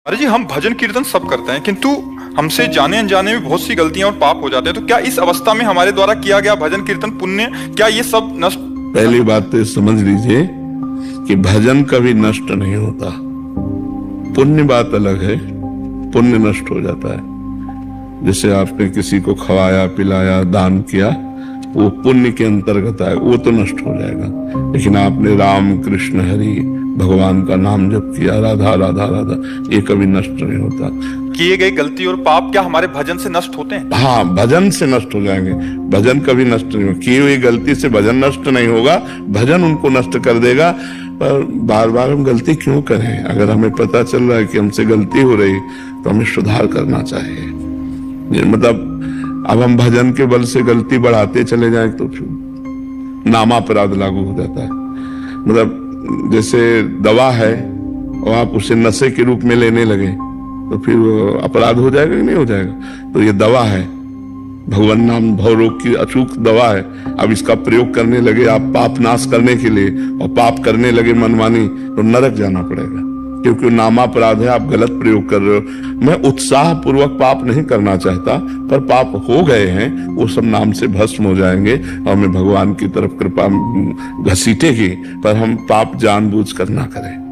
अरे जी, हम भजन कीर्तन सब करते हैं, किंतु हमसे जाने अनजाने में बहुत सी गलतियां और पाप हो जाते हैं। तो क्या इस अवस्था में हमारे द्वारा किया गया भजन कीर्तन पुण्य, क्या ये सब नष्ट? पहली बात तो समझ लीजिए कि भजन कभी नष्ट नहीं होता। पुण्य बात अलग है, पुण्य नष्ट हो जाता है। जैसे आपने किसी को खवाया पिलाया दान किया, वो पुण्य के अंतर्गत आए, वो तो नष्ट हो जाएगा। लेकिन आपने राम कृष्ण हरि भगवान का नाम जप किया, राधा राधा राधा, ये कभी नष्ट नहीं होता। किए गए गलती और पाप क्या हमारे भजन से नष्ट होते हैं? हाँ, भजन से नष्ट हो जाएंगे। भजन कभी नष्ट नहीं होगा। किए हुई गलती से भजन नष्ट नहीं होगा, भजन उनको नष्ट कर देगा। पर बार बार हम गलती क्यों करें? अगर हमें पता चल रहा है कि हमसे गलती हो रही तो हमें सुधार करना चाहिए। मतलब अब हम भजन के बल से गलती बढ़ाते चले जाएं तो फिर नामापराध लागू हो जाता है। मतलब जैसे दवा है और आप उसे नशे के रूप में लेने लगे तो फिर अपराध हो जाएगा कि नहीं हो जाएगा? तो ये दवा है, भगवान नाम भवरोग की अचूक दवा है। अब इसका प्रयोग करने लगे आप पाप नाश करने के लिए और पाप करने लगे मनमानी, तो नरक जाना पड़ेगा, क्योंकि नामापराध है, आप गलत प्रयोग कर रहे हो। मैं उत्साह पूर्वक पाप नहीं करना चाहता, पर पाप हो गए हैं, वो सब नाम से भस्म हो जाएंगे और हमें भगवान की तरफ कृपा घसीटेगी। पर हम पाप जानबूझ कर ना करें।